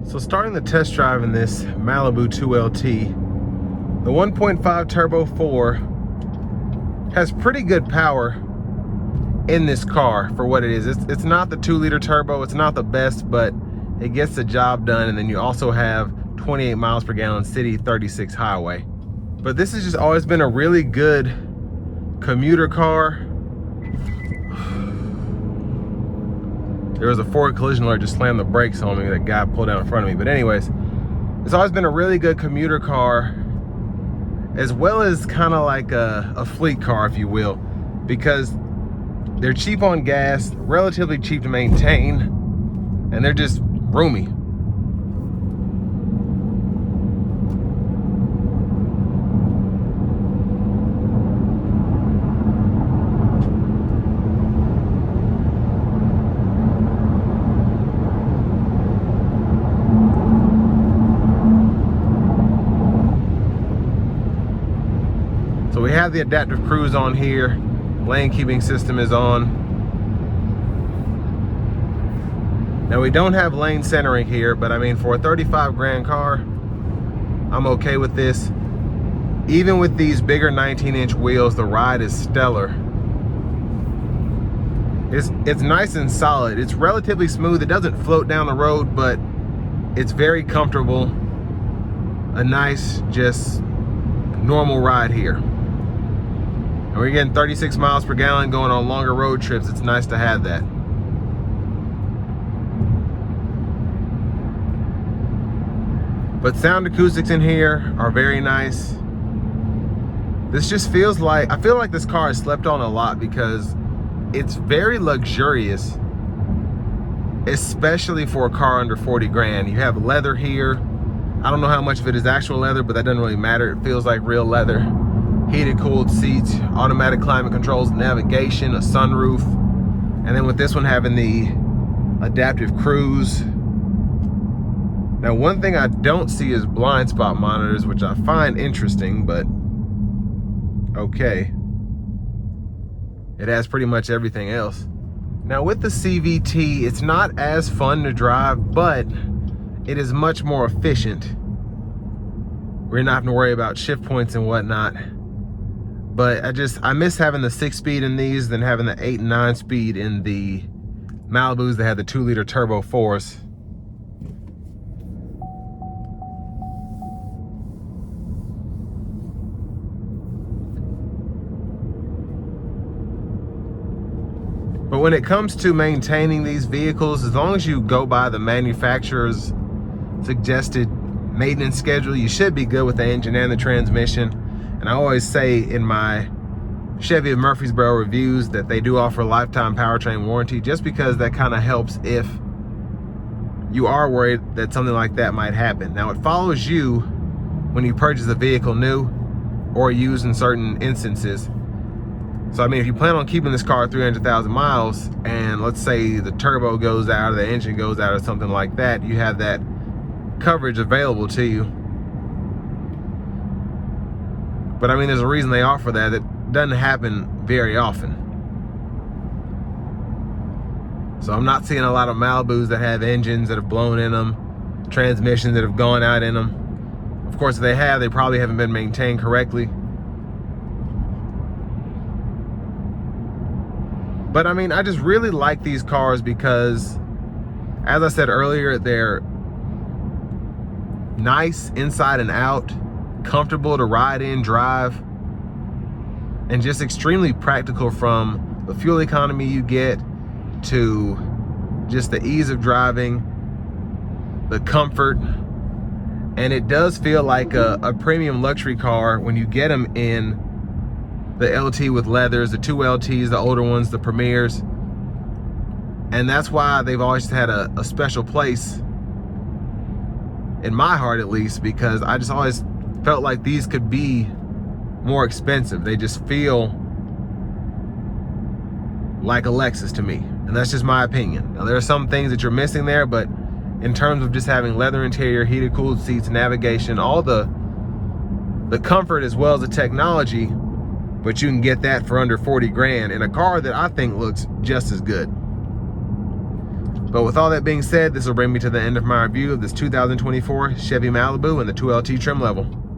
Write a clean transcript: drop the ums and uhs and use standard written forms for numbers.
So starting the test drive in this Malibu 2LT, the 1.5 turbo 4 has pretty good power in this car for what it is. It's not the 2-liter turbo, it's not the best, but it gets the job done. And then you also have 28 miles per gallon city, 36 highway. But this has just always been a really good commuter car. There was a Ford collision alert, just slammed the brakes on me. That guy pulled out in front of me. But anyways, it's always been a really good commuter car, as well as kind of like a fleet car, if you will, because they're cheap on gas, relatively cheap to maintain, and they're just roomy. So we have the adaptive cruise on here. Lane keeping system is on. Now we don't have lane centering here, but I mean, for a 35 grand car, I'm okay with this. Even with these bigger 19-inch wheels, the ride is stellar. It's nice and solid. It's relatively smooth. It doesn't float down the road, but it's very comfortable. A nice, just normal ride here. And we're getting 36 miles per gallon going on longer road trips. It's nice to have that. But sound acoustics in here are very nice. This just feels like, I feel like this car is slept on a lot because it's very luxurious, especially for a car under 40 grand. You have leather here. I don't know how much of it is actual leather, but that doesn't really matter. It feels like real leather. Heated, cooled seats, automatic climate controls, navigation, a sunroof. And then with this one having the adaptive cruise. Now, one thing I don't see is blind spot monitors, which I find interesting, but okay. It has pretty much everything else. Now with the CVT, it's not as fun to drive, but it is much more efficient. We're not having to worry about shift points and whatnot. But I miss having the 6-speed in these than having the 8 and 9-speed in the Malibus that had the 2-liter turbo 4s. But when it comes to maintaining these vehicles, as long as you go by the manufacturer's suggested maintenance schedule, you should be good with the engine and the transmission. And I always say in my Chevy of Murfreesboro reviews that they do offer a lifetime powertrain warranty, just because that kind of helps if you are worried that something like that might happen. Now it follows you when you purchase a vehicle new or used in certain instances. So I mean, if you plan on keeping this car 300,000 miles and let's say the turbo goes out or the engine goes out or something like that, you have that coverage available to you. But I mean, there's a reason they offer that. It doesn't happen very often. So I'm not seeing a lot of Malibus that have engines that have blown in them, transmissions that have gone out in them. Of course, if they have, they probably haven't been maintained correctly. But I mean, I just really like these cars because, as I said earlier, they're nice inside and out, comfortable to ride in, drive, and just extremely practical from the fuel economy you get to just the ease of driving, the comfort. And it does feel like a premium luxury car when you get them in the LT with leathers, the 2 LTs, the older ones, the Premiers. And that's why they've always had a special place in my heart, at least, because I just always felt like these could be more expensive. They just feel like a Lexus to me, and that's just my opinion. Now there are some things that you're missing there, but in terms of just having leather interior, heated cooled seats, navigation, all the comfort as well as the technology, but you can get that for under 40 grand in a car that I think looks just as good. But with all that being said, this will bring me to the end of my review of this 2024 Chevy Malibu in the 2LT trim level.